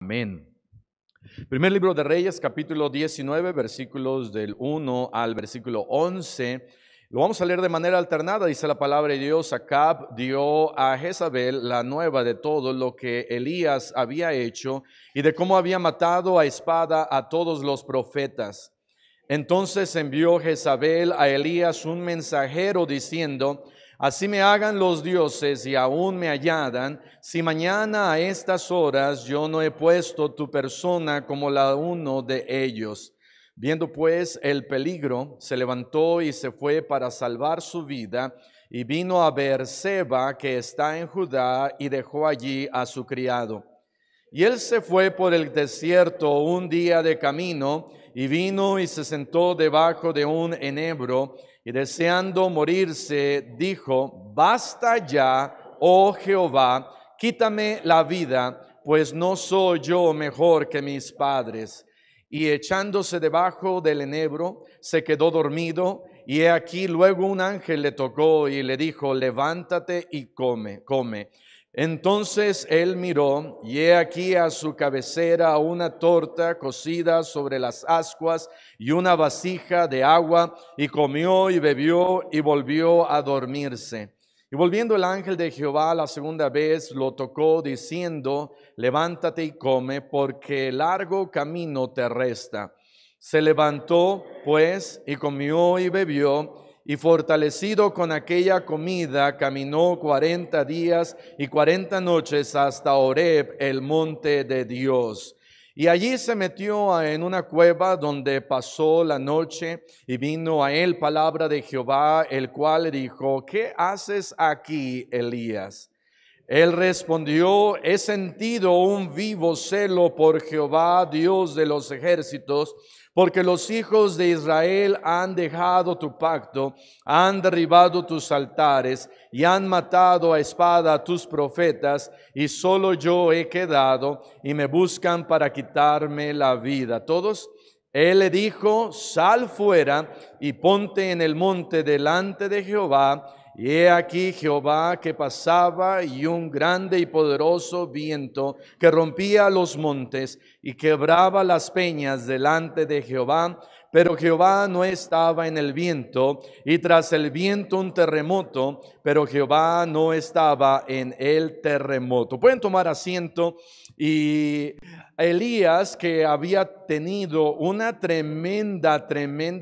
Amén. Primer libro de Reyes, capítulo 19, versículos del 1 al versículo 11. Lo vamos a leer de manera alternada. Dice la palabra de Dios: Acab dio a Jezabel la nueva de todo lo que Elías había hecho y de cómo había matado a espada a todos los profetas. Entonces envió Jezabel a Elías un mensajero diciendo: Así me hagan los dioses y aún me añadan, si mañana a estas horas yo no he puesto tu persona como la uno de ellos. Viendo pues el peligro, se levantó y se fue para salvar su vida, y vino a Beerseba, que está en Judá, y dejó allí a su criado. Y él se fue por el desierto un día de camino, y vino y se sentó debajo de un enebro, y deseando morirse, dijo: Basta ya, oh Jehová, quítame la vida, pues no soy yo mejor que mis padres. Y echándose debajo del enebro, se quedó dormido, y he aquí luego un ángel le tocó y le dijo: Levántate y come. Entonces él miró, y he aquí a su cabecera una torta cocida sobre las ascuas y una vasija de agua, y comió y bebió y volvió a dormirse. Y volviendo el ángel de Jehová la segunda vez, lo tocó diciendo: Levántate y come, porque largo camino te resta. Se levantó pues y comió y bebió, y fortalecido con aquella comida, caminó 40 días y 40 noches hasta Horeb, el monte de Dios. Y allí se metió en una cueva donde pasó la noche, y vino a él palabra de Jehová, el cual le dijo: ¿Qué haces aquí, Elías? Él respondió: he sentido un vivo celo por Jehová, Dios de los ejércitos, porque los hijos de Israel han dejado tu pacto, han derribado tus altares y han matado a espada a tus profetas, y solo yo he quedado, y me buscan para quitarme la vida. Todos. Él le dijo: sal fuera y ponte en el monte delante de Jehová. Y he aquí Jehová que pasaba, y un grande y poderoso viento que rompía los montes y quebraba las peñas delante de Jehová. Pero Jehová no estaba en el viento, y tras el viento un terremoto, pero Jehová no estaba en el terremoto. Pueden tomar asiento. Y Elías, que había tenido una tremenda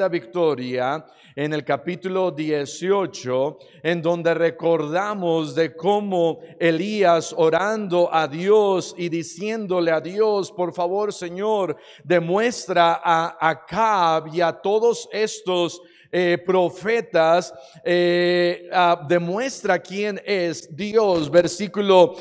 victoria en el capítulo 18, en donde recordamos de cómo Elías orando a Dios y diciéndole a Dios: por favor, Señor, demuestra a Acab y a todos estos profetas, demuestra quién es Dios. Versículo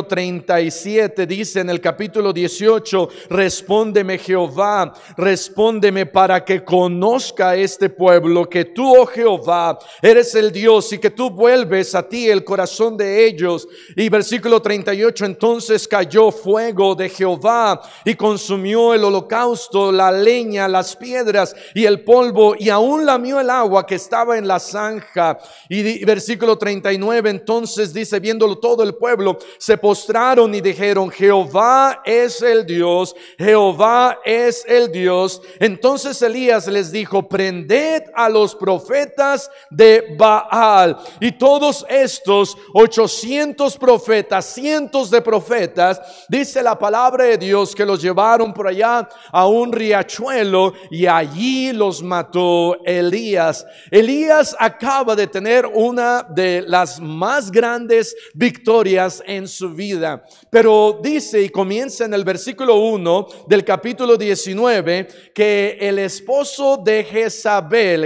37 dice en el capítulo 18: respóndeme, Jehová, respóndeme para que conozca este pueblo que tú, oh Jehová, eres el Dios, y que tú vuelves a ti el corazón de ellos. Y versículo 38: entonces cayó fuego de Jehová y consumió el holocausto, la leña, las piedras y el polvo, y aún lamió el agua que estaba en la zanja. Y versículo 39, entonces dice: viéndolo todo el pueblo, se postraron y dijeron: Jehová es el Dios, Jehová es el Dios. Entonces Elías les dijo: prended a los profetas de Baal. Y todos estos 800 profetas, cientos de profetas, dice la palabra de Dios, que los llevaron por allá a un riachuelo, y allí los mató Elías. Elías acaba de tener una de las más grandes victorias en su vida, pero dice, y comienza en el versículo 1 del capítulo 19, que el esposo de Jezabel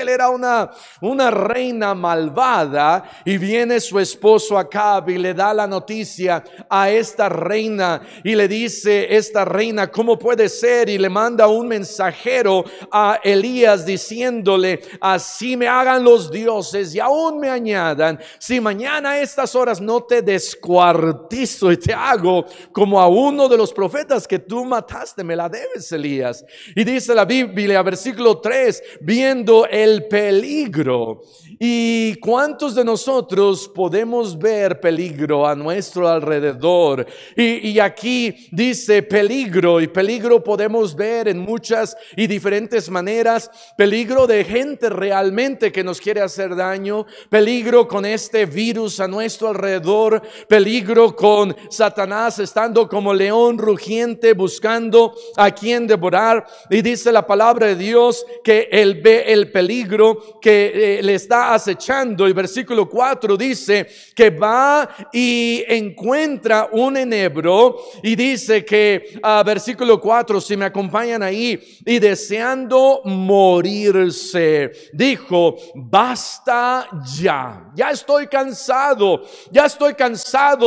era una reina malvada, y viene su esposo Acab y le da la noticia a esta reina, y le dice esta reina: ¿cómo puede ser? Y le manda un mensajero a Elías Elías diciéndole: así me hagan los dioses y aún me añadan, si mañana a estas horas no te descuartizo y te hago como a uno de los profetas que tú mataste, me la debes, Elías. Y dice la Biblia, versículo 3, viendo el peligro. ¿Y cuántos de nosotros podemos ver peligro a nuestro alrededor? Y aquí dice peligro, y peligro podemos ver en muchas y diferentes maneras. Peligro de gente realmente que nos quiere hacer daño, peligro con este virus a nuestro alrededor, peligro con Satanás estando como león rugiente buscando a quien devorar. Y dice la palabra de Dios que él ve el peligro que le está acechando. Y versículo 4 dice que va y encuentra un enebro, y dice que versículo 4, si me acompañan ahí, y deseando morirse, dijo: basta ya, ya estoy cansado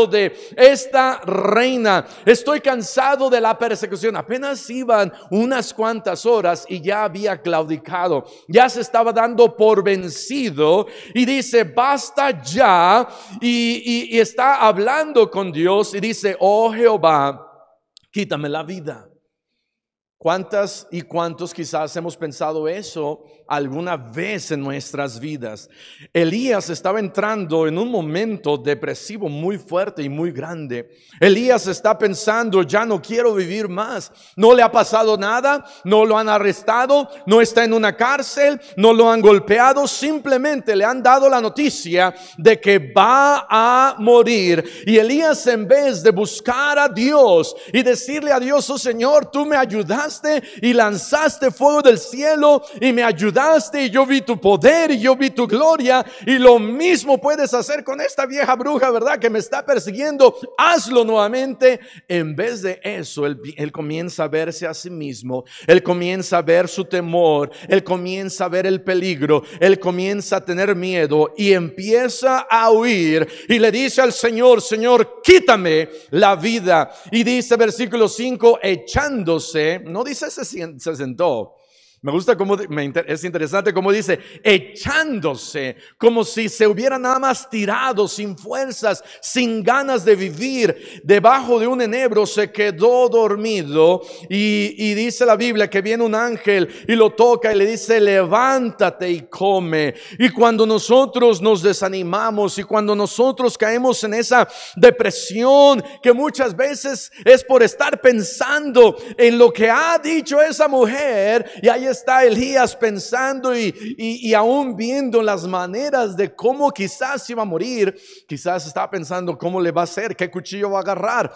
de esta reina, estoy cansado de la persecución. Apenas iban unas cuantas horas y ya había claudicado, ya se estaba dando por vencido, y dice: basta ya, y está hablando con Dios y dice: oh Jehová, quítame la vida. ¿Cuántas y cuántos quizás hemos pensado eso alguna vez en nuestras vidas? Elías estaba entrando en un momento depresivo muy fuerte y muy grande. Elías está pensando: ya no quiero vivir más. No le ha pasado nada, no lo han arrestado, no está en una cárcel, no lo han golpeado, simplemente le han dado la noticia de que va a morir. Y Elías, en vez de buscar a Dios y decirle a Dios: oh Señor, tú me ayudaste y lanzaste fuego del cielo y me ayudaste, y yo vi tu poder y yo vi tu gloria, y lo mismo puedes hacer con esta vieja bruja, ¿verdad?, que me está persiguiendo, hazlo nuevamente. En vez de eso, él comienza a verse a sí mismo, él comienza a ver su temor, él comienza a ver el peligro, él comienza a tener miedo y empieza a huir, y le dice al Señor: Señor, quítame la vida. Y dice versículo 5, echándose, no dice se sentó. Me gusta cómo es interesante cómo dice echándose, como si se hubiera nada más tirado, sin fuerzas, sin ganas de vivir, debajo de un enebro se quedó dormido. Y dice la Biblia que viene un ángel y lo toca y le dice: levántate y come. Y cuando nosotros nos desanimamos y cuando nosotros caemos en esa depresión, que muchas veces es por estar pensando en lo que ha dicho esa mujer, y ahí está Elías pensando y aún viendo las maneras de cómo quizás iba a morir. Quizás estaba pensando: ¿cómo le va a hacer? ¿Qué cuchillo va a agarrar?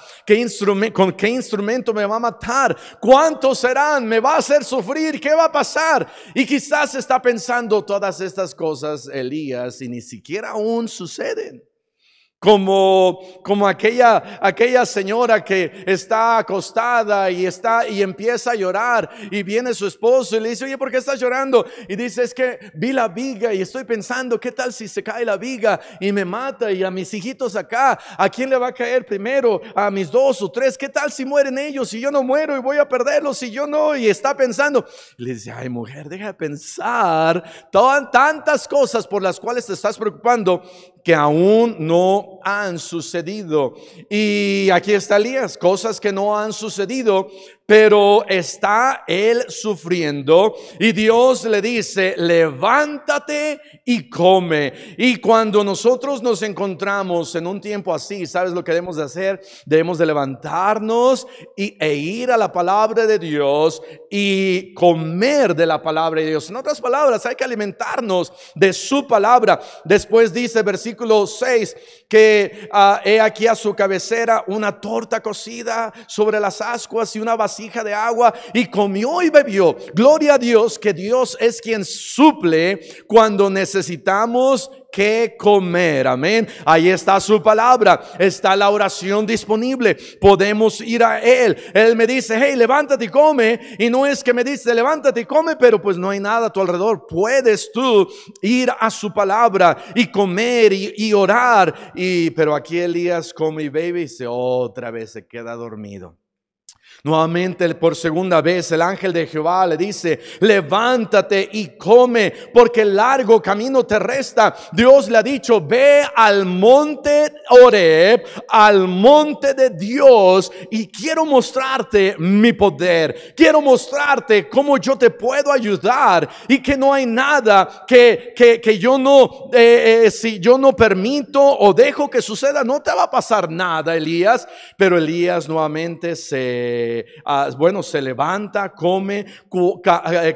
¿Con qué instrumento me va a matar? ¿Cuántos serán? ¿Me va a hacer sufrir? ¿Qué va a pasar? Y quizás está pensando todas estas cosas Elías, y ni siquiera aún suceden. Como aquella señora que está acostada y empieza a llorar, y viene su esposo y le dice: oye, ¿por qué estás llorando? Y dice: es que vi la viga y estoy pensando, ¿qué tal si se cae la viga y me mata? Y a mis hijitos acá, ¿a quién le va a caer primero? A mis 2 o 3. ¿Qué tal si mueren ellos y yo no muero y voy a perderlos y yo no? Y está pensando. Y le dice: ay, mujer, deja de pensar tantas cosas por las cuales te estás preocupando que aún no han sucedido. Y aquí está Elías, cosas que no han sucedido, pero está él sufriendo, y Dios le dice: levántate y come. Y cuando nosotros nos encontramos en un tiempo así, ¿sabes lo que debemos de hacer? Debemos de levantarnos e ir a la palabra de Dios y comer de la palabra de Dios. En otras palabras, hay que alimentarnos de su palabra. Después dice versículo 6 que he aquí a su cabecera una torta cocida sobre las ascuas y una vasija de agua, y comió y bebió. Gloria a Dios, que Dios es quien suple cuando necesitamos que comer. Amén. Ahí está su palabra, está la oración disponible, podemos ir a Él. Él me dice: hey, levántate y come. Y no es que me dice: levántate y come, pero pues no hay nada a tu alrededor. Puedes tú ir a su palabra y comer y orar. Pero aquí Elías come y bebe y otra vez se queda dormido. Nuevamente, por segunda vez, el ángel de Jehová le dice: levántate y come, porque largo camino te resta. Dios le ha dicho: ve al monte Horeb, al monte de Dios, y quiero mostrarte mi poder. Quiero mostrarte cómo yo te puedo ayudar, y que no hay nada que yo no, si yo no permito o dejo que suceda, no te va a pasar nada, Elías. Pero Elías nuevamente se levanta, come,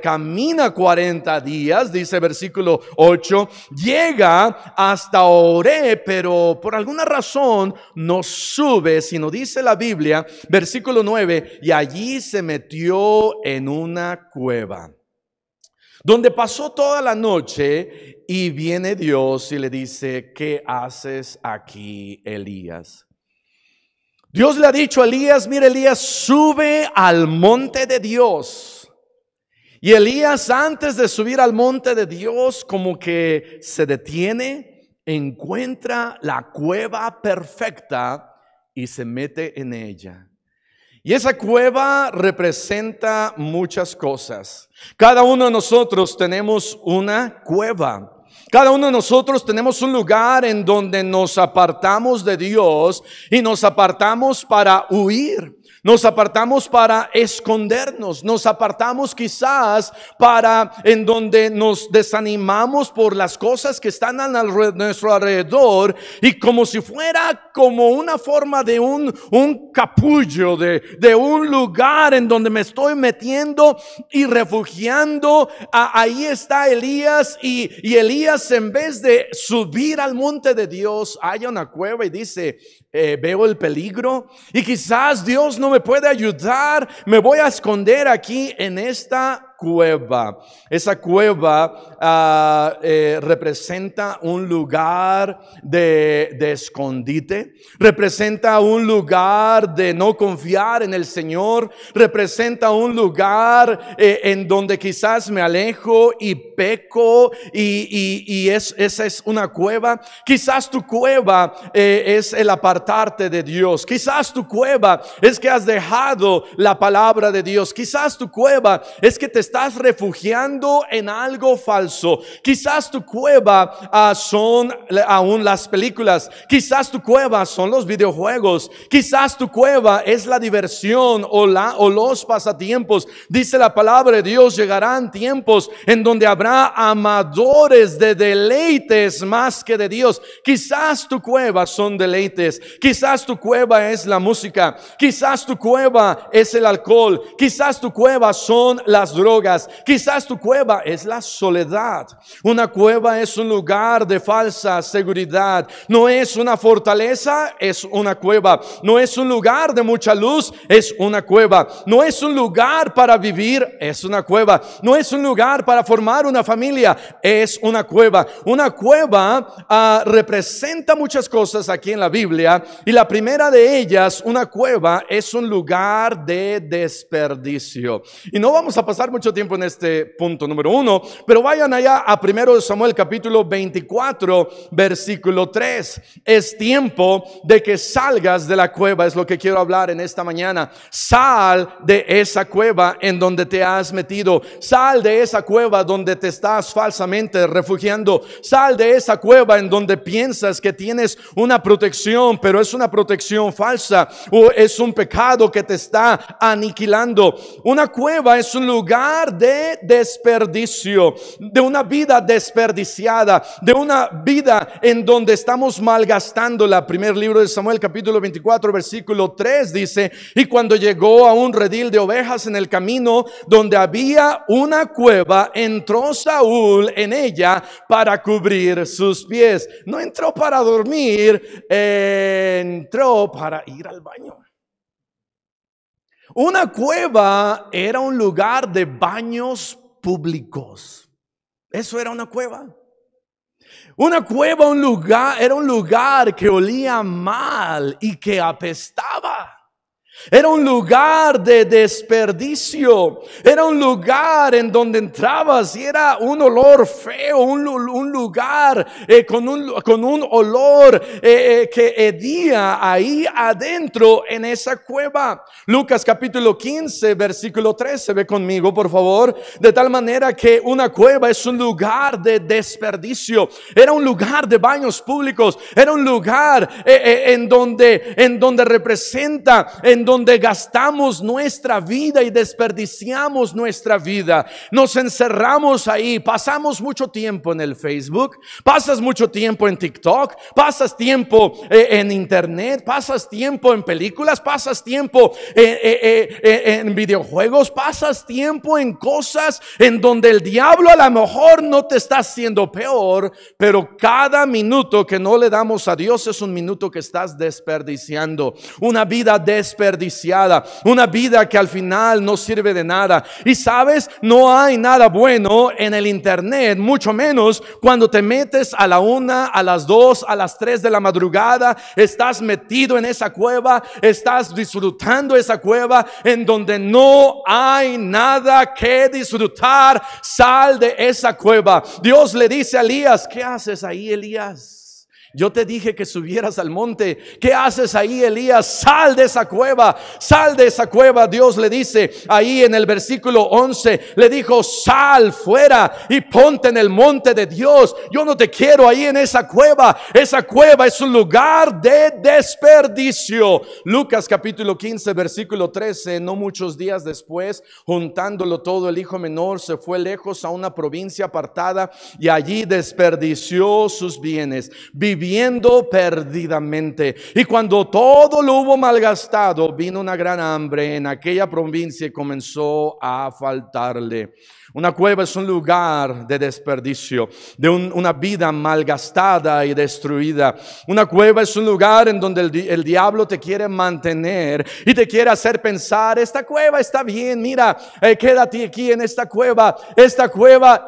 camina 40 días, dice versículo 8, llega hasta Horeb, pero por alguna razón no sube, sino dice la Biblia, versículo 9, y allí se metió en una cueva, donde pasó toda la noche. Y viene Dios y le dice: ¿qué haces aquí, Elías? Dios le ha dicho a Elías: mira, Elías, sube al monte de Dios. Y Elías, antes de subir al monte de Dios, como que se detiene, encuentra la cueva perfecta y se mete en ella. Y esa cueva representa muchas cosas. Cada uno de nosotros tenemos una cueva. Cada uno de nosotros tenemos un lugar en donde nos apartamos de Dios y nos apartamos para huir. Nos apartamos para escondernos, nos apartamos quizás para en donde nos desanimamos por las cosas que están a nuestro alrededor, y como si fuera como una forma de un capullo, de un lugar en donde me estoy metiendo y refugiando. Ahí está Elías, y Elías, en vez de subir al monte de Dios, halla una cueva y dice: veo el peligro y quizás Dios no me puede ayudar, me voy a esconder aquí en esta cueva. Esa cueva representa un lugar de escondite, representa un lugar de no confiar en el Señor, representa un lugar en donde quizás me alejo y peco, y esa es una cueva. Quizás tu cueva es el apartarte de Dios. Quizás tu cueva es que has dejado la palabra de Dios. Quizás tu cueva es que te estás refugiando en algo falso. Quizás tu cueva son aún las películas. Quizás tu cueva son los videojuegos. Quizás tu cueva es la diversión o los pasatiempos. Dice la palabra de Dios: llegarán tiempos en donde habrá amadores de deleites más que de Dios. Quizás tu cueva son deleites. Quizás tu cueva es la música. Quizás tu cueva es el alcohol. Quizás tu cueva son las drogas. Quizás tu cueva es la soledad. Una cueva es un lugar de falsa seguridad. No es una fortaleza, es una cueva. No es un lugar de mucha luz, es una cueva. No es un lugar para vivir, es una cueva. No es un lugar para formar una familia, es una cueva. Una cueva representa muchas cosas aquí en la Biblia, y la primera de ellas, una cueva, es un lugar de desperdicio. Y no vamos a pasar mucho tiempo en este punto número 1, pero vayan allá a 1 Samuel capítulo 24 versículo 3. Es tiempo de que salgas de la cueva, es lo que quiero hablar en esta mañana. Sal de esa cueva en donde te has metido. Sal de esa cueva donde te estás falsamente refugiando. Sal de esa cueva en donde piensas que tienes una protección, pero es una protección falsa, o es un pecado que te está aniquilando. Una cueva es un lugar de desperdicio, de una vida desperdiciada, de una vida en donde estamos malgastándola. Primer libro de Samuel capítulo 24 versículo 3 dice: y cuando llegó a un redil de ovejas en el camino donde había una cueva, entró Saúl en ella para cubrir sus pies. No entró para dormir, entró para ir al baño. Una cueva era un lugar de baños públicos. Eso era una cueva. Una cueva, era un lugar que olía mal y que apestaba. Era un lugar de desperdicio. Era un lugar en donde entrabas y era un olor feo, un lugar con un olor que hedía ahí adentro en esa cueva. Lucas capítulo 15, versículo 13, ve conmigo por favor. De tal manera que una cueva es un lugar de desperdicio. Era un lugar de baños públicos. Era un lugar en donde representa, en donde gastamos nuestra vida y desperdiciamos nuestra vida. Nos encerramos ahí, pasamos mucho tiempo en el Facebook, pasas mucho tiempo en TikTok, pasas tiempo en internet, pasas tiempo en películas, pasas tiempo en videojuegos, pasas tiempo en cosas en donde el diablo a lo mejor no te está haciendo peor, pero cada minuto que no le damos a Dios es un minuto que estás desperdiciando. Una vida desperdiciada, una vida que al final no sirve de nada. Y sabes, no hay nada bueno en el internet, mucho menos cuando te metes a la 1, a las 2, a las 3 de la madrugada, estás metido en esa cueva, estás disfrutando esa cueva en donde no hay nada que disfrutar. Sal de esa cueva. Dios le dice a Elías: ¿qué haces ahí, Elías? Yo te dije que subieras al monte. ¿Qué haces ahí, Elías? Sal de esa cueva. Sal de esa cueva. Dios le dice ahí en el versículo 11, le dijo: sal fuera y ponte en el monte de Dios. Yo no te quiero ahí en esa cueva. Esa cueva es un lugar de desperdicio. Lucas capítulo 15 versículo 13. No muchos días después, juntándolo todo, el hijo menor se fue lejos a una provincia apartada y allí desperdició sus bienes, viviendo perdidamente. Y cuando todo lo hubo malgastado, vino una gran hambre en aquella provincia y comenzó a faltarle. Una cueva es un lugar de desperdicio, de una vida malgastada y destruida. Una cueva es un lugar en donde el diablo te quiere mantener y te quiere hacer pensar: esta cueva está bien, mira, quédate aquí en esta cueva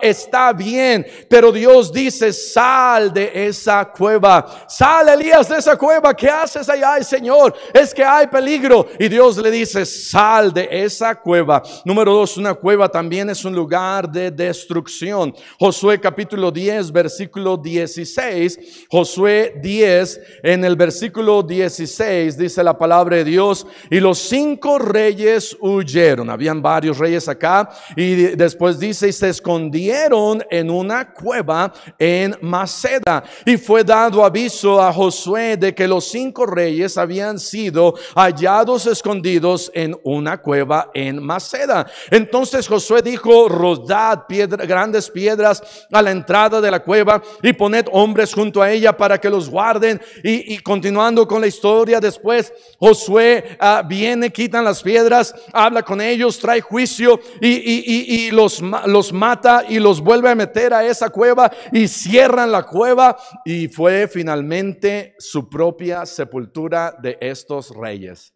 está bien. Pero Dios dice: sal de esa cueva. Sal, Elías, de esa cueva. ¿Qué haces allá? Ay, Señor, es que hay peligro. Y Dios le dice: sal de esa cueva. Número 2, una cueva también es un lugar de destrucción. Josué capítulo 10 versículo 16. Josué 10 en el versículo 16 dice la palabra de Dios: y los 5 reyes huyeron. Habían varios reyes acá, y después dice: y se escondieron en una cueva en Maceda. Y fue dado aviso a Josué de que los 5 reyes habían sido hallados escondidos en una cueva en Maceda. Entonces Josué dijo: rodad grandes piedras a la entrada de la cueva y poned hombres junto a ella para que los guarden. Y continuando con la historia, después Josué viene, quitan las piedras, habla con ellos, trae juicio y los mata y los vuelve a meter a esa cueva y cierran la cueva. Y fue finalmente su propia sepultura de estos reyes.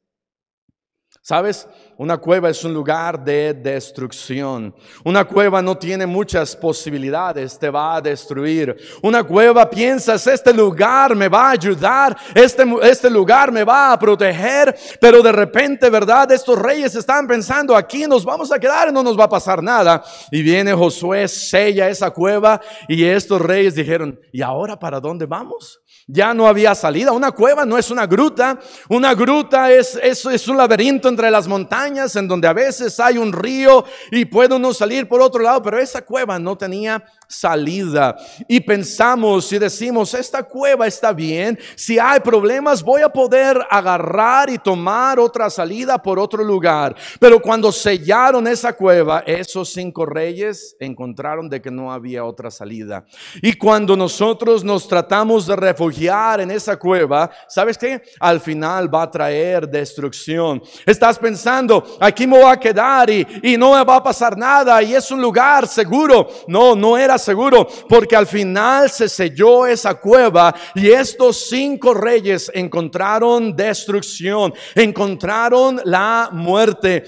¿Sabes? Una cueva es un lugar de destrucción. Una cueva no tiene muchas posibilidades, te va a destruir. Una cueva, piensas: este lugar me va a ayudar, este lugar me va a proteger. Pero de repente, ¿verdad? Estos reyes están pensando: aquí nos vamos a quedar y no nos va a pasar nada. Y viene Josué, sella esa cueva, y estos reyes dijeron: ¿y ahora para dónde vamos? Ya no había salida. Una cueva no es una gruta. Una gruta es un laberinto entre las montañas en donde a veces hay un río y puede uno salir por otro lado, pero esa cueva no tenía salida. Y pensamos y decimos: esta cueva está bien, si hay problemas voy a poder agarrar y tomar otra salida por otro lugar. Pero cuando sellaron esa cueva, esos 5 reyes encontraron de que no había otra salida. Y cuando nosotros nos tratamos de refugiar en esa cueva, ¿sabes qué? Al final va a traer destrucción. Estás pensando: aquí me voy a quedar y no me va a pasar nada y es un lugar seguro. No era seguro, porque al final se selló esa cueva y estos 5 reyes encontraron destrucción, encontraron la muerte.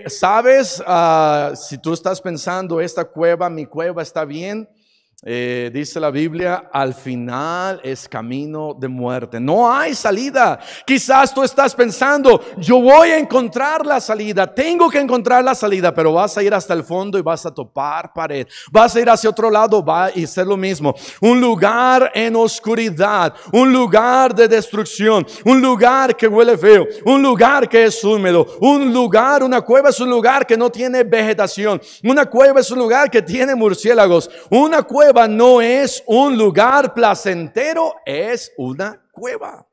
¿Sabes? Si tú estás pensando: esta cueva, mi cueva está bien, Dice la Biblia, al final es camino de muerte. No hay salida. Quizás tú estás pensando, yo voy a encontrar la salida, tengo que encontrar la salida, pero vas a ir hasta el fondo y vas a topar pared. Vas a ir hacia otro lado, va a ser lo mismo. Un lugar en oscuridad, un lugar de destrucción, un lugar que huele feo, un lugar que es húmedo, una cueva es un lugar que no tiene vegetación, una cueva es un lugar que tiene murciélagos, una cueva no es un lugar placentero, es una cueva.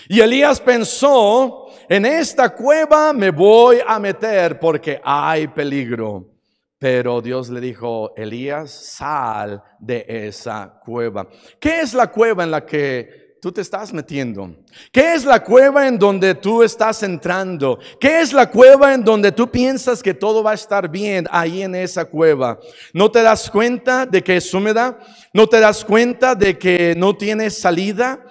Y Elías pensó, en esta cueva me voy a meter porque hay peligro. Pero Dios le dijo, Elías, sal de esa cueva. ¿Qué es la cueva en la que tú te estás metiendo? ¿Qué es la cueva en donde tú estás entrando? ¿Qué es la cueva en donde tú piensas que todo va a estar bien ahí en esa cueva? ¿No te das cuenta de que es húmeda? ¿No te das cuenta de que no tiene salida?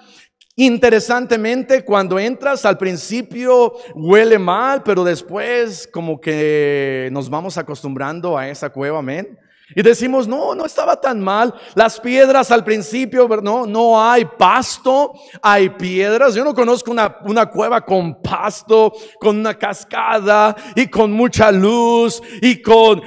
Interesantemente, cuando entras al principio huele mal, pero después como que nos vamos acostumbrando a esa cueva, amén. Y decimos, no estaba tan mal. Las piedras al principio, no hay pasto, hay piedras. Yo no conozco una cueva con pasto, con una cascada y con mucha luz y con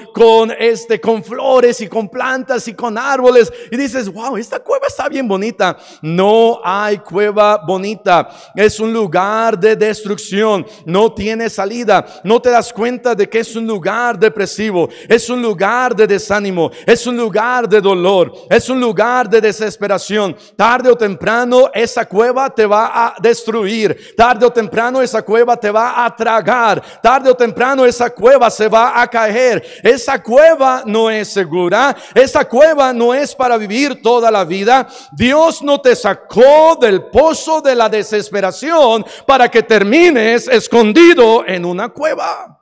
flores y con plantas y con árboles. Y dices, wow, esta cueva está bien bonita. No hay cueva bonita. Es un lugar de destrucción. No tiene salida. No te das cuenta de que es un lugar depresivo. Es un lugar de desánimo. Es un lugar de dolor, es un lugar de desesperación. Tarde o temprano esa cueva te va a destruir. Tarde o temprano esa cueva te va a tragar. Tarde o temprano esa cueva se va a caer. Esa cueva no es segura. Esa cueva no es para vivir toda la vida. Dios no te sacó del pozo de la desesperación para que termines escondido en una cueva.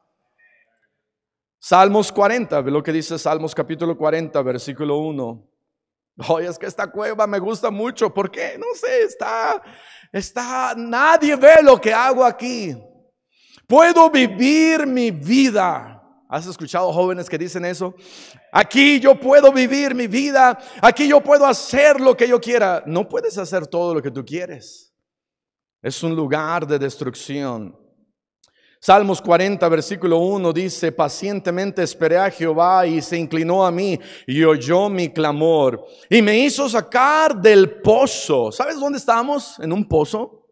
Salmos 40, ve lo que dice Salmos capítulo 40, versículo 1. Oye, es que esta cueva me gusta mucho. ¿Por qué? No sé, nadie ve lo que hago aquí. Puedo vivir mi vida. ¿Has escuchado jóvenes que dicen eso? Aquí yo puedo vivir mi vida. Aquí yo puedo hacer lo que yo quiera. No puedes hacer todo lo que tú quieres. Es un lugar de destrucción. Salmos 40, versículo 1 dice, pacientemente esperé a Jehová y se inclinó a mí y oyó mi clamor y me hizo sacar del pozo. ¿Sabes dónde estamos? En un pozo.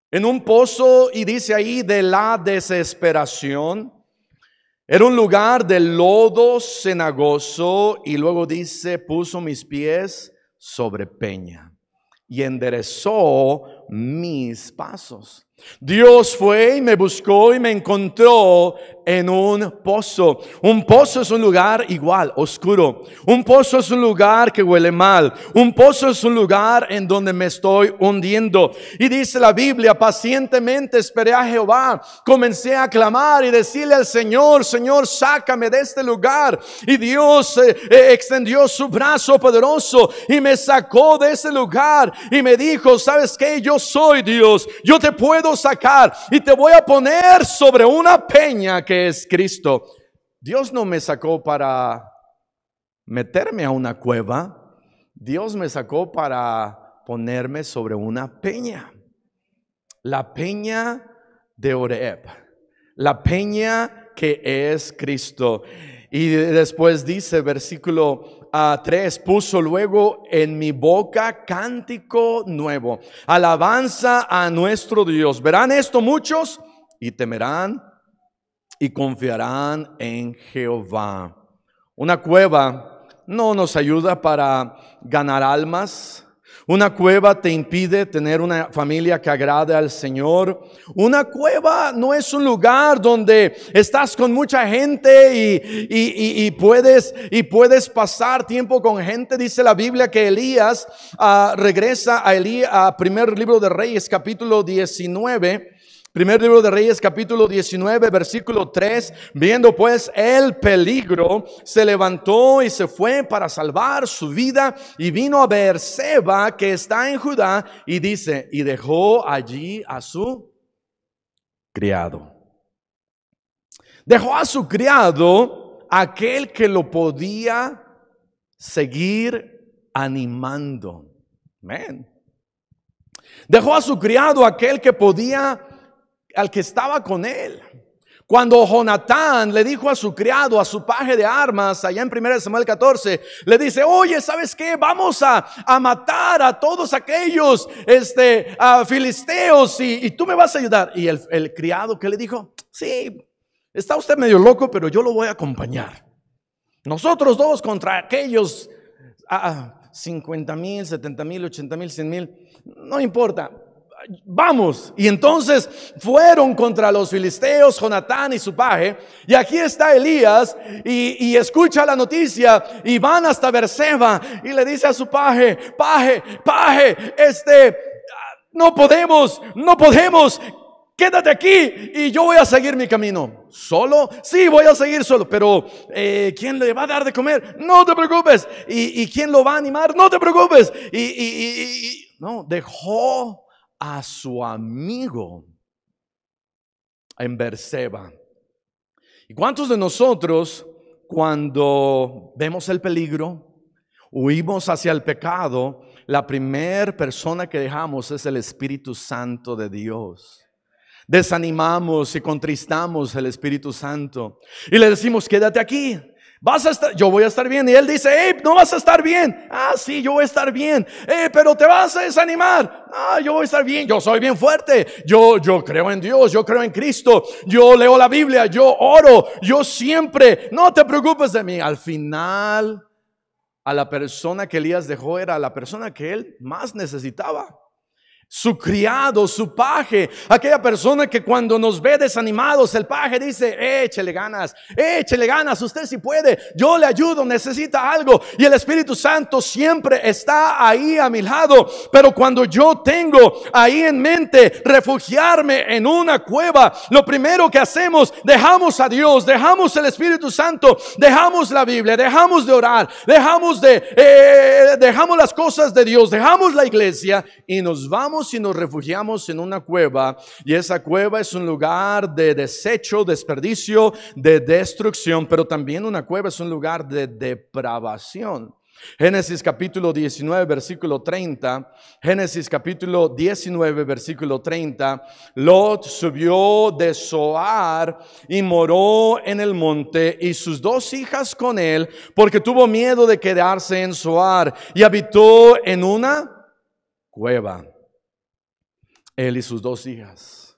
En un pozo, y dice ahí, de la desesperación. Era un lugar de lodo cenagoso, y luego dice, puso mis pies sobre peña y enderezó mis pasos. Dios fue y me buscó y me encontró en un pozo. Un pozo es un lugar igual, oscuro. Un pozo es un lugar que huele mal. Un pozo es un lugar en donde me estoy hundiendo. Y dice la Biblia, pacientemente esperé a Jehová. Comencé a clamar y decirle al Señor, Señor, sácame de este lugar. Y Dios extendió su brazo poderoso y me sacó de ese lugar y me dijo, ¿sabes qué? Yo soy Dios. Yo te puedo sacar y te voy a poner sobre una peña que es Cristo. Dios no me sacó para meterme a una cueva. Dios me sacó para ponerme sobre una peña. La peña de Oreb. La peña que es Cristo. Y después dice, versículo 3, puso luego en mi boca cántico nuevo, alabanza a nuestro Dios. Verán esto muchos y temerán y confiarán en Jehová. Una cueva no nos ayuda para ganar almas. Una cueva te impide tener una familia que agrade al Señor. Una cueva no es un lugar donde estás con mucha gente y puedes pasar tiempo con gente. Dice la Biblia que Elías regresa a primer libro de Reyes capítulo 19. Primer libro de Reyes capítulo 19 versículo 3, viendo pues el peligro, se levantó y se fue para salvar su vida y vino a Beerseba que está en Judá, y dice, y dejó allí a su criado. Dejó a su criado, aquel que lo podía seguir animando. Amén. Dejó a su criado, aquel que podía, al que estaba con él. Cuando Jonatán le dijo a su criado, a su paje de armas, allá en 1 Samuel 14, le dice: oye, ¿sabes qué? Vamos a matar a todos aquellos filisteos y tú me vas a ayudar. Y el criado, ¿qué le dijo? Sí, está usted medio loco, pero yo lo voy a acompañar. Nosotros dos contra aquellos 50,000, 70,000, 80,000, 100,000, no importa. Vamos. Y entonces fueron contra los filisteos, Jonatán y su paje. Y aquí está Elías y escucha la noticia y van hasta Berseba y le dice a su paje: paje, no podemos, quédate aquí y yo voy a seguir mi camino. ¿Solo? Sí, voy a seguir solo. Pero ¿quién le va a dar de comer? No te preocupes. ¿Y quién lo va a animar? No te preocupes. No, dejó a su amigo en Berseba. ¿Y cuántos de nosotros, cuando vemos el peligro, huimos hacia el pecado, la primera persona que dejamos es el Espíritu Santo de Dios? Desanimamos y contristamos el Espíritu Santo y le decimos: quédate aquí, vas a estar, yo voy a estar bien. Y él dice: hey, no vas a estar bien. Sí, yo voy a estar bien. Pero te vas a desanimar. Yo voy a estar bien, yo soy bien fuerte, yo creo en Dios, yo creo en Cristo, yo leo la Biblia, yo oro, yo siempre, no te preocupes de mí. Al final, a la persona que Elías dejó era la persona que él más necesitaba. Su criado, su paje, aquella persona que cuando nos ve desanimados, el paje dice: échele ganas, usted sí puede, yo le ayudo, necesita algo. Y el Espíritu Santo siempre está ahí a mi lado. Pero cuando yo tengo ahí en mente refugiarme en una cueva, lo primero que hacemos, dejamos a Dios, dejamos el Espíritu Santo, dejamos la Biblia, dejamos de orar, dejamos las cosas de Dios, dejamos la iglesia y nos vamos y nos refugiamos en una cueva. Y esa cueva es un lugar de desecho, desperdicio, de destrucción. Pero también una cueva es un lugar de depravación. Génesis capítulo 19 versículo 30. Génesis capítulo 19 versículo 30. Lot subió de Zoar y moró en el monte, y sus 2 hijas con él, porque tuvo miedo de quedarse en Zoar, y habitó en una cueva, él y sus 2 hijas.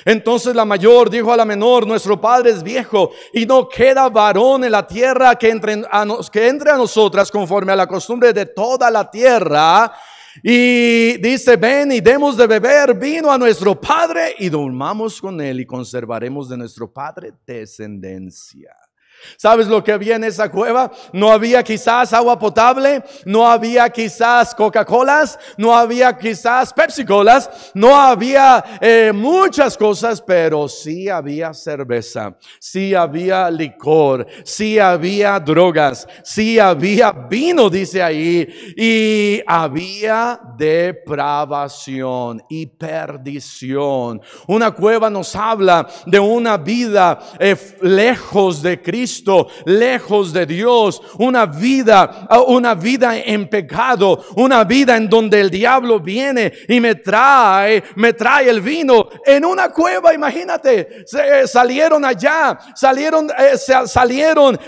Entonces la mayor dijo a la menor: nuestro padre es viejo y no queda varón en la tierra que entre a nosotras conforme a la costumbre de toda la tierra. Y dice: ven y demos de beber vino a nuestro padre y durmamos con él y conservaremos de nuestro padre descendencia. ¿Sabes lo que había en esa cueva? No había quizás agua potable, no había quizás Coca-Colas, no había quizás Pepsi-Colas, no había muchas cosas, pero sí había cerveza, sí había licor, sí había drogas, sí había vino, dice ahí, y había depravación y perdición. Una cueva nos habla de una vida lejos de Cristo, lejos de Dios, una vida en pecado, una vida en donde el diablo viene y me trae el vino en una cueva. Imagínate, salieron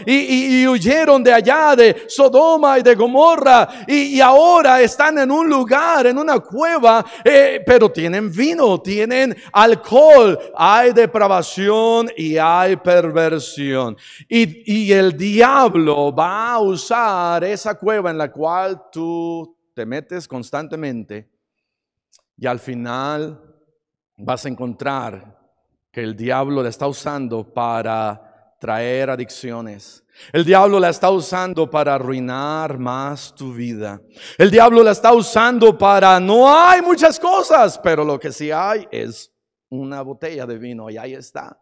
y huyeron de allá, de Sodoma y de Gomorra, y ahora están en un lugar, en una cueva, pero tienen vino, tienen alcohol, hay depravación y hay perversión. Y el diablo va a usar esa cueva en la cual tú te metes constantemente, y al final vas a encontrar que el diablo la está usando para traer adicciones. El diablo la está usando para arruinar más tu vida. El diablo la está usando para, no hay muchas cosas, pero lo que sí hay es una botella de vino y ahí está.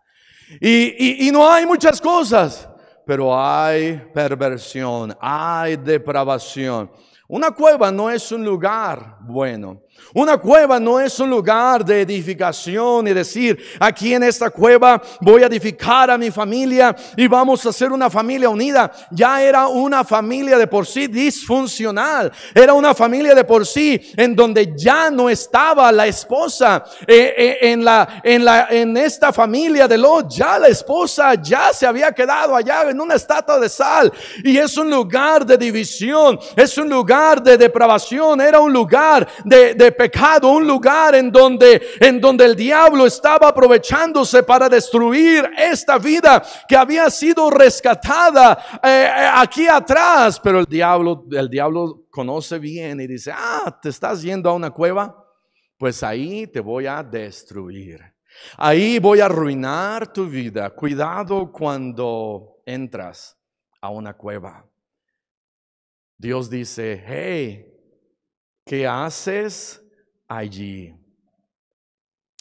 Y no hay muchas cosas, pero hay perversión, hay depravación. Una cueva no es un lugar bueno. Una cueva no es un lugar de edificación y decir, aquí en esta cueva voy a edificar a mi familia y vamos a hacer una familia unida. Ya era una familia de por sí disfuncional. Era una familia de por sí en donde ya no estaba la esposa. En esta familia de Lot, ya la esposa ya se había quedado allá en una estatua de sal. Y es un lugar de división, es un lugar de depravación, era un lugar de pecado, un lugar en donde el diablo estaba aprovechándose para destruir esta vida que había sido rescatada aquí atrás. Pero el diablo conoce bien y dice, te estás yendo a una cueva, pues ahí te voy a destruir, ahí voy a arruinar tu vida. Cuidado cuando entras a una cueva. Dios dice, hey, ¿qué haces allí?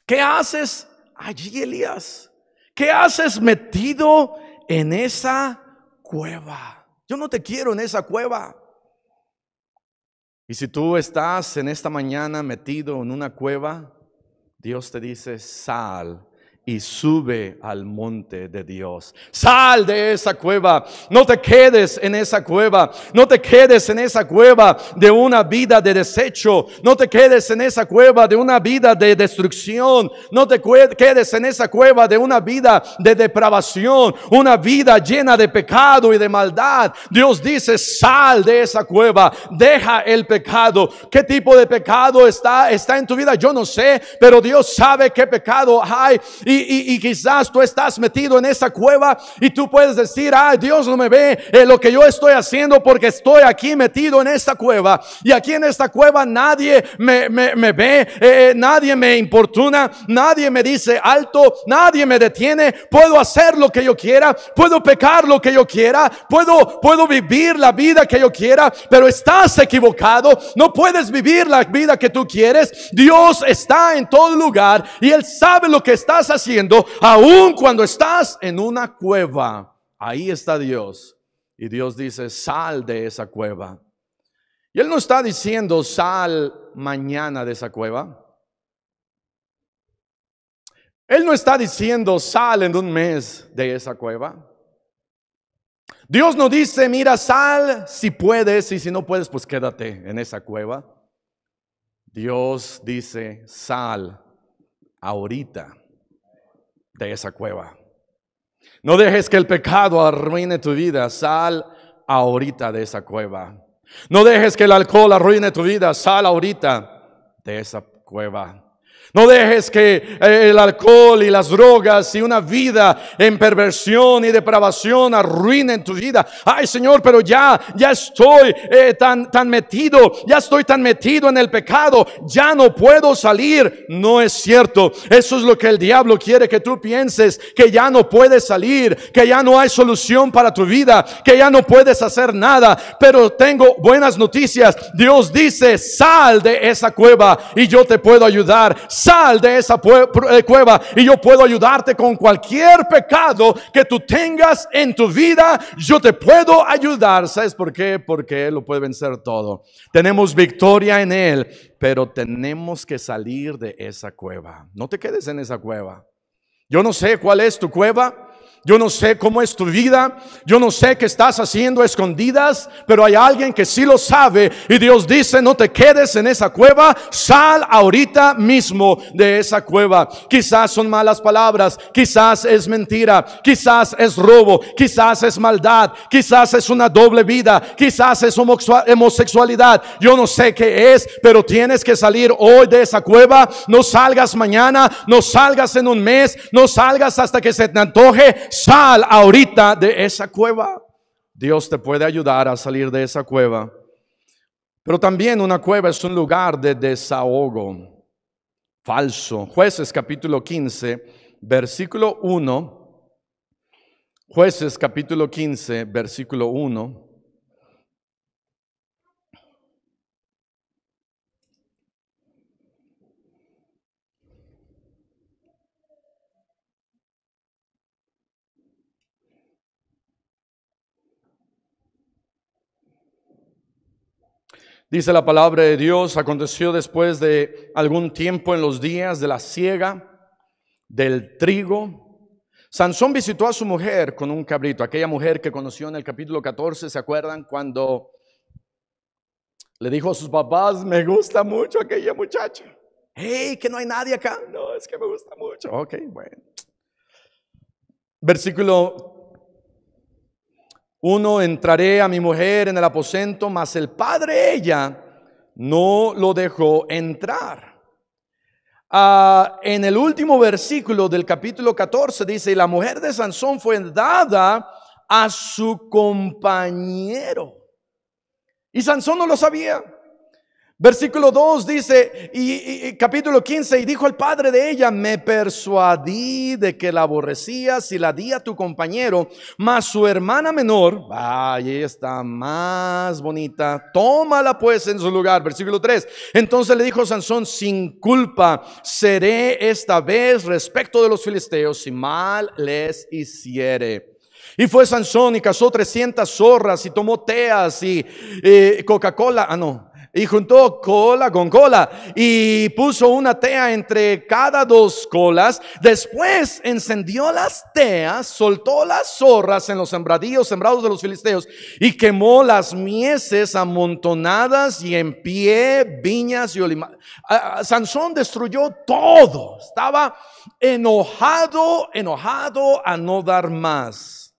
¿Qué haces allí, Elías? ¿Qué haces metido en esa cueva? Yo no te quiero en esa cueva. Y si tú estás en esta mañana metido en una cueva, Dios te dice, sal y sube al monte de Dios. Sal de esa cueva. No te quedes en esa cueva. No te quedes en esa cueva de una vida de desecho. No te quedes en esa cueva de una vida de destrucción. No te quedes en esa cueva de una vida de depravación, una vida llena de pecado y de maldad. Dios dice, sal de esa cueva. Deja el pecado. ¿Qué tipo de pecado está en tu vida? Yo no sé, pero Dios sabe qué pecado hay. Y quizás tú estás metido en esa cueva y tú puedes decir, Dios no me ve lo que yo estoy haciendo porque estoy aquí metido en esta cueva. Y aquí en esta cueva nadie me ve, nadie me importuna, nadie me dice alto, nadie me detiene. Puedo hacer lo que yo quiera, puedo pecar lo que yo quiera, puedo vivir la vida que yo quiera, pero estás equivocado. No puedes vivir la vida que tú quieres. Dios está en todo lugar y Él sabe lo que estás haciendo, aun cuando estás en una cueva. Ahí está Dios. Y Dios dice, sal de esa cueva. Y Él no está diciendo, sal mañana de esa cueva. Él no está diciendo, sal en un mes de esa cueva. Dios no dice, mira, sal si puedes, y si no puedes, pues quédate en esa cueva. Dios dice, sal ahorita de esa cueva. No dejes que el pecado arruine tu vida. Sal ahorita de esa cueva. No dejes que el alcohol arruine tu vida. Sal ahorita de esa cueva. No dejes que el alcohol y las drogas y una vida en perversión y depravación arruinen tu vida. Ay, Señor, pero ya estoy tan metido, ya estoy tan metido en el pecado, ya no puedo salir. No es cierto. Eso es lo que el diablo quiere que tú pienses, que ya no puedes salir, que ya no hay solución para tu vida, que ya no puedes hacer nada. Pero tengo buenas noticias. Dios dice, sal de esa cueva y yo te puedo ayudar. Sal de esa cueva y yo puedo ayudarte con cualquier pecado que tú tengas en tu vida. Yo te puedo ayudar. ¿Sabes por qué? Porque Él lo puede vencer todo. Tenemos victoria en Él, pero tenemos que salir de esa cueva. No te quedes en esa cueva. Yo no sé cuál es tu cueva. Yo no sé cómo es tu vida, yo no sé qué estás haciendo a escondidas, pero hay alguien que sí lo sabe y Dios dice, no te quedes en esa cueva, sal ahorita mismo de esa cueva. Quizás son malas palabras, quizás es mentira, quizás es robo, quizás es maldad, quizás es una doble vida, quizás es homosexualidad. Yo no sé qué es, pero tienes que salir hoy de esa cueva. No salgas mañana, no salgas en un mes, no salgas hasta que se te antoje. Sal ahorita de esa cueva. Dios te puede ayudar a salir de esa cueva. Pero también una cueva es un lugar de desahogo falso. Jueces capítulo 15, versículo 1. Jueces capítulo 15, versículo 1. Dice la palabra de Dios, aconteció después de algún tiempo en los días de la siega del trigo, Sansón visitó a su mujer con un cabrito, aquella mujer que conoció en el capítulo 14, ¿se acuerdan? Cuando le dijo a sus papás, me gusta mucho aquella muchacha. Hey, que no hay nadie acá. No, es que me gusta mucho. Ok, bueno. Versículo 1, entraré a mi mujer en el aposento, mas el padre de ella no lo dejó entrar. En el último versículo del capítulo 14 dice, y la mujer de Sansón fue dada a su compañero. Y Sansón no lo sabía. Versículo 2 dice, y capítulo 15, y dijo el padre de ella, me persuadí de que la aborrecías y la di a tu compañero, mas su hermana menor, ella está más bonita, tómala pues en su lugar. Versículo 3, entonces le dijo Sansón, sin culpa seré esta vez respecto de los filisteos, si mal les hiciere. Y fue Sansón y cazó 300 zorras y tomó teas y Coca-Cola, y juntó cola con cola y puso una tea entre cada dos colas. Después encendió las teas, soltó las zorras en los sembradíos sembrados de los filisteos y quemó las mieses amontonadas y en pie, viñas y olivares. Sansón destruyó todo. Estaba enojado a no dar más.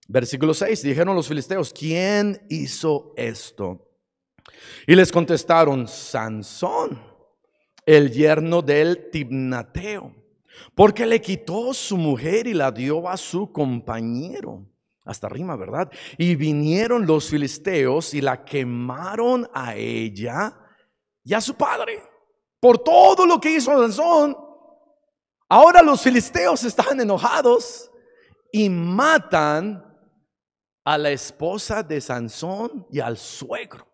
Versículo 6, dijeron los filisteos, ¿quién hizo esto? Y les contestaron, Sansón, el yerno del Timnateo, porque le quitó su mujer y la dio a su compañero. Hasta rima, ¿verdad? Y vinieron los filisteos y la quemaron a ella y a su padre por todo lo que hizo Sansón. Ahora los filisteos están enojados y matan a la esposa de Sansón y al suegro.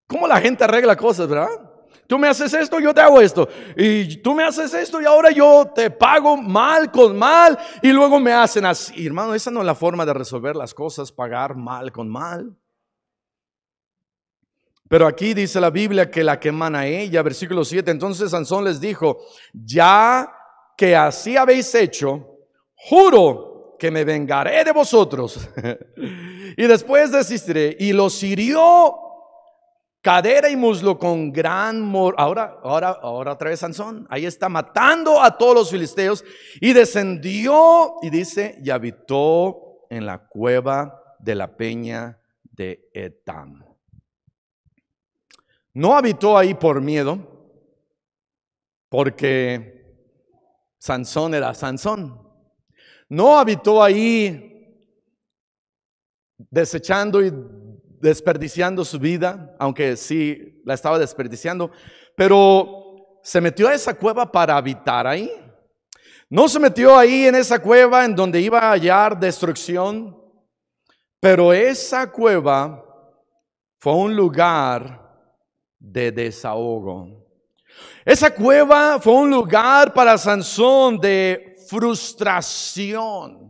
¿Cómo la gente arregla cosas, verdad? Tú me haces esto, yo te hago esto. Y tú me haces esto y ahora yo te pago mal con mal. Y luego me hacen así. Hermano, esa no es la forma de resolver las cosas, pagar mal con mal. Pero aquí dice la Biblia que la queman a ella. Versículo 7. Entonces Sansón les dijo, ya que así habéis hecho, juro que me vengaré de vosotros. Y después desistiré. Y los hirió cadera y muslo con gran ahora otra vez Sansón, ahí está matando a todos los filisteos y descendió y dice, y habitó en la cueva de la peña de Etam. No habitó ahí por miedo, porque Sansón era Sansón. No habitó ahí desechando y desperdiciando su vida, aunque sí la estaba desperdiciando, pero se metió a esa cueva para habitar ahí. No se metió ahí en esa cueva en donde iba a hallar destrucción, pero esa cueva fue un lugar de desahogo. Esa cueva fue un lugar para Sansón de frustración.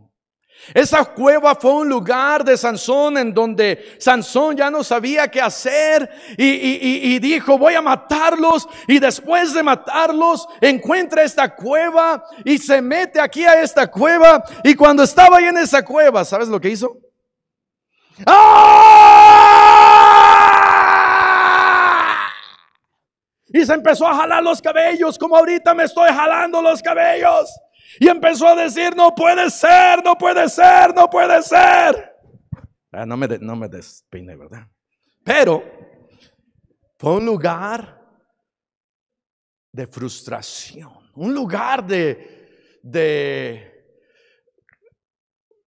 Esa cueva fue un lugar de Sansón en donde Sansón ya no sabía qué hacer y dijo, voy a matarlos. Y después de matarlos encuentra esta cueva y se mete aquí a esta cueva. Y cuando estaba ahí en esa cueva, ¿sabes lo que hizo? ¡Ah! Y se empezó a jalar los cabellos, como ahorita me estoy jalando los cabellos. Y empezó a decir, no puede ser, no puede ser, no puede ser. No me despeine, ¿verdad? Pero fue un lugar de frustración, un lugar de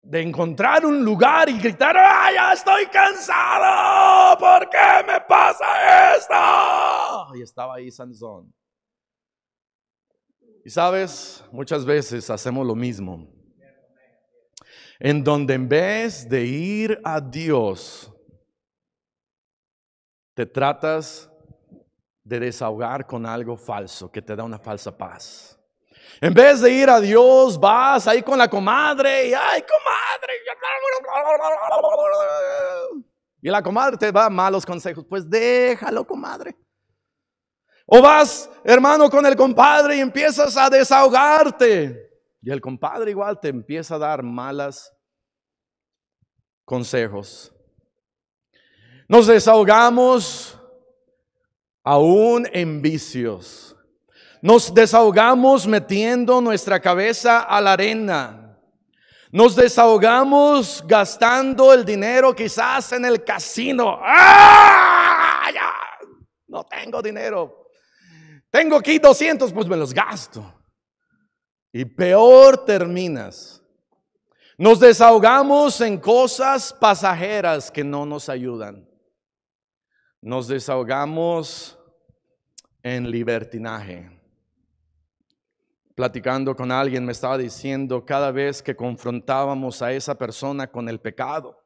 encontrar un lugar y gritar, ¡ay, ya estoy cansado! ¿Por qué me pasa esto? Y estaba ahí Sansón. Y sabes, muchas veces hacemos lo mismo, en donde en vez de ir a Dios, te tratas de desahogar con algo falso que te da una falsa paz. En vez de ir a Dios, vas ahí con la comadre y ¡ay, comadre! Y la comadre te da malos consejos. Pues déjalo, comadre. O vas, hermano, con el compadre y empiezas a desahogarte. Y el compadre igual te empieza a dar malos consejos. Nos desahogamos aún en vicios. Nos desahogamos metiendo nuestra cabeza a la arena. Nos desahogamos gastando el dinero quizás en el casino. ¡Ah! Ya, no tengo dinero. Tengo aquí 200, pues me los gasto. Y peor terminas. Nos desahogamos en cosas pasajeras que no nos ayudan. Nos desahogamos en libertinaje. Platicando con alguien me estaba diciendo, cada vez que confrontábamos a esa persona con el pecado,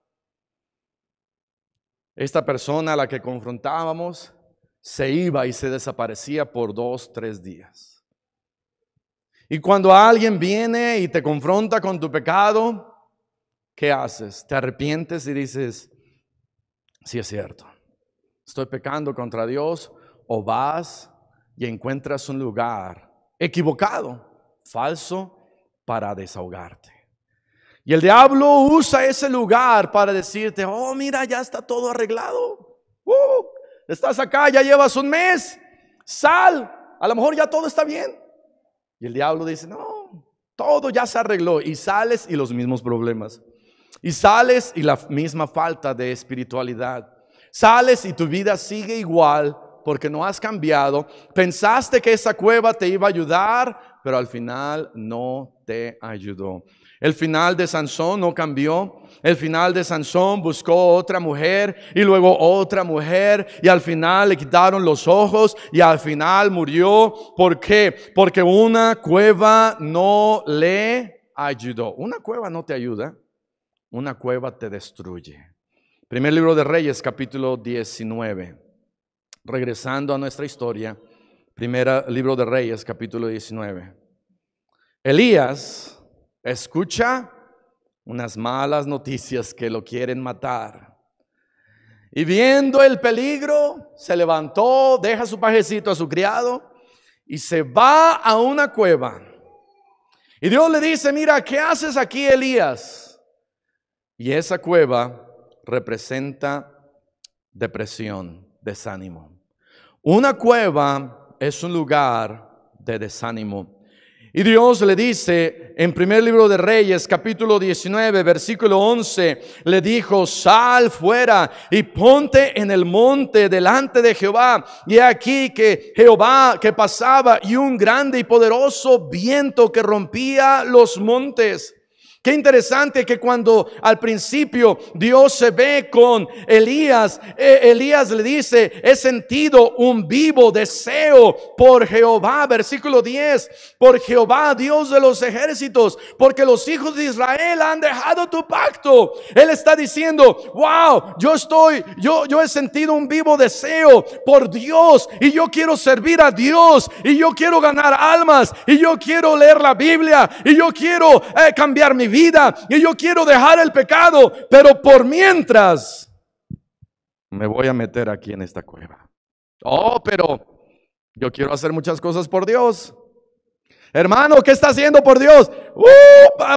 esta persona a la que confrontábamos se iba y se desaparecía por 2, 3 días. Y cuando alguien viene y te confronta con tu pecado, ¿qué haces? Te arrepientes y dices, sí es cierto, estoy pecando contra Dios. O vas y encuentras un lugar equivocado, falso, para desahogarte. Y el diablo usa ese lugar para decirte, oh, mira, ya está todo arreglado. Estás acá, ya llevas un mes, sal, a lo mejor ya todo está bien. Y el diablo dice, no, todo ya se arregló. Y sales y los mismos problemas. Y sales y la misma falta de espiritualidad. Sales y tu vida sigue igual porque no has cambiado. Pensaste que esa cueva te iba a ayudar, pero al final no te ayudó. El final de Sansón no cambió. El final de Sansón buscó otra mujer y luego otra mujer y al final le quitaron los ojos y al final murió. ¿Por qué? Porque una cueva no le ayudó. Una cueva no te ayuda, una cueva te destruye. Primer libro de Reyes, capítulo 19. Regresando a nuestra historia, primer libro de Reyes, capítulo 19. Elías escucha unas malas noticias que lo quieren matar. Y viendo el peligro, se levantó, deja su pajecito a su criado y se va a una cueva. Y Dios le dice, mira, ¿qué haces aquí, Elías? Y esa cueva representa depresión, desánimo. Una cueva es un lugar de desánimo. Y Dios le dice en primer libro de Reyes, capítulo 19, versículo 11, le dijo, sal fuera y ponte en el monte delante de Jehová. Y aquí que Jehová que pasaba y un grande y poderoso viento que rompía los montes. Qué interesante que cuando al principio Dios se ve con Elías, Elías le dice, he sentido un vivo deseo por Jehová, versículo 10, por Jehová, Dios de los ejércitos, porque los hijos de Israel han dejado tu pacto. Él está diciendo, wow, yo he sentido un vivo deseo por Dios y yo quiero servir a Dios y yo quiero ganar almas y yo quiero leer la Biblia y yo quiero cambiar mi vida y yo quiero dejar el pecado, pero por mientras me voy a meter aquí en esta cueva. Oh, pero yo quiero hacer muchas cosas por Dios. Hermano, ¿qué está haciendo por Dios?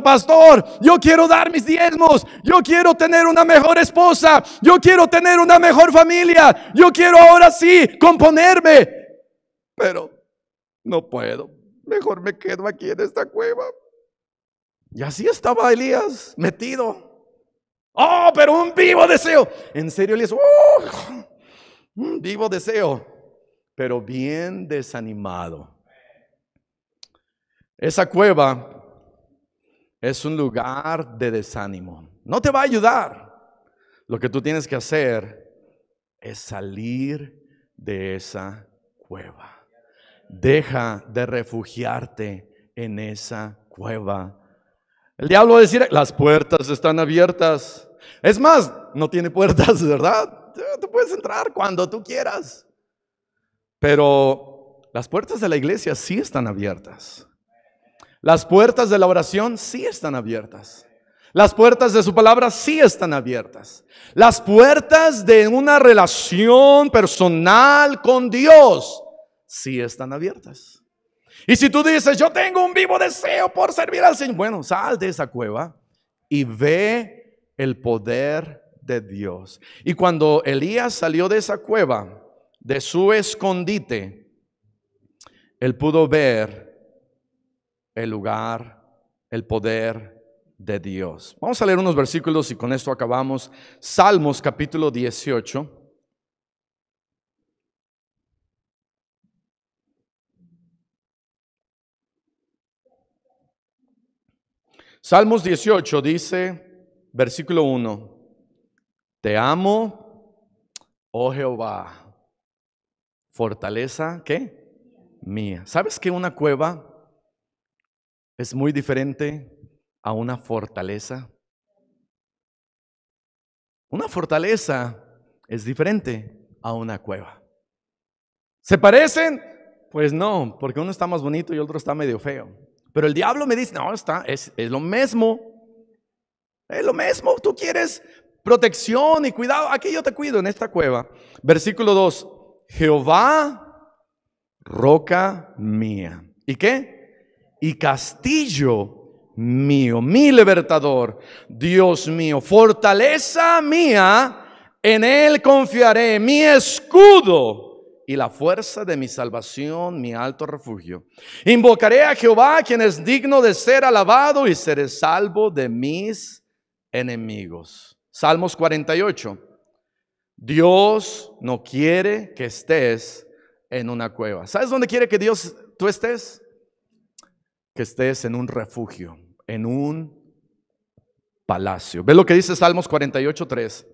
Pastor, yo quiero dar mis diezmos. Yo quiero tener una mejor esposa. Yo quiero tener una mejor familia. Yo quiero ahora sí componerme. Pero no puedo. Mejor me quedo aquí en esta cueva. Y así estaba Elías metido. Oh, pero un vivo deseo. En serio, Elías, un vivo deseo, pero bien desanimado. Esa cueva es un lugar de desánimo. No te va a ayudar. Lo que tú tienes que hacer es salir de esa cueva. Deja de refugiarte en esa cueva. El diablo va a decir, las puertas están abiertas. Es más, no tiene puertas, ¿verdad? Tú puedes entrar cuando tú quieras. Pero las puertas de la iglesia sí están abiertas. Las puertas de la oración sí están abiertas. Las puertas de su palabra sí están abiertas. Las puertas de una relación personal con Dios sí están abiertas. Y si tú dices, yo tengo un vivo deseo por servir al Señor, bueno, sal de esa cueva y ve el poder de Dios. Y cuando Elías salió de esa cueva, de su escondite, él pudo ver el lugar, el poder de Dios. Vamos a leer unos versículos y con esto acabamos. Salmos capítulo 18. Salmos 18 dice, versículo 1, te amo, oh Jehová, fortaleza, ¿qué? Mía. ¿Sabes que una cueva es muy diferente a una fortaleza? Una fortaleza es diferente a una cueva. ¿Se parecen? Pues no, porque uno está más bonito y el otro está medio feo. Pero el diablo me dice, no, es lo mismo. Es lo mismo, tú quieres protección y cuidado. Aquí yo te cuido en esta cueva. Versículo 2, Jehová, roca mía. ¿Y qué? Y castillo mío, mi libertador, Dios mío, fortaleza mía, en él confiaré, mi escudo y la fuerza de mi salvación, mi alto refugio. Invocaré a Jehová, quien es digno de ser alabado, y seré salvo de mis enemigos. Salmos 48. Dios no quiere que estés en una cueva. ¿Sabes dónde quiere que tú estés? Que estés en un refugio, en un palacio. ¿Ves lo que dice Salmos 48:3?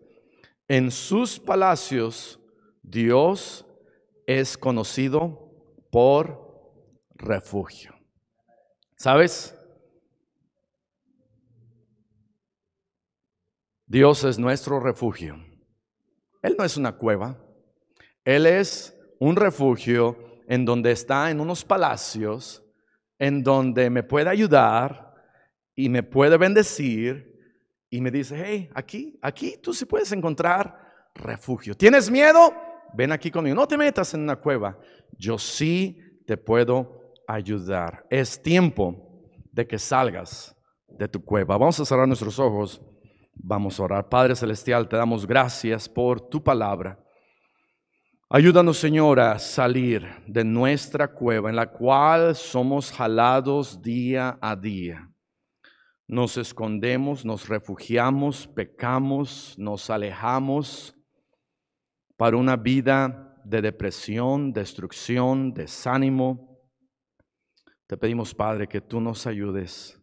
En sus palacios Dios es conocido por refugio. ¿Sabes? Dios es nuestro refugio. Él no es una cueva. Él es un refugio en donde está en unos palacios, en donde me puede ayudar y me puede bendecir y me dice, hey, aquí tú sí puedes encontrar refugio. ¿Tienes miedo? Ven aquí conmigo. No te metas en una cueva. Yo sí te puedo ayudar. Es tiempo de que salgas de tu cueva. Vamos a cerrar nuestros ojos. Vamos a orar. Padre Celestial, te damos gracias por tu palabra. Ayúdanos, Señor, a salir de nuestra cueva en la cual somos jalados día a día. Nos escondemos, nos refugiamos, pecamos, nos alejamos para una vida de depresión, destrucción, desánimo. Te pedimos, Padre, que tú nos ayudes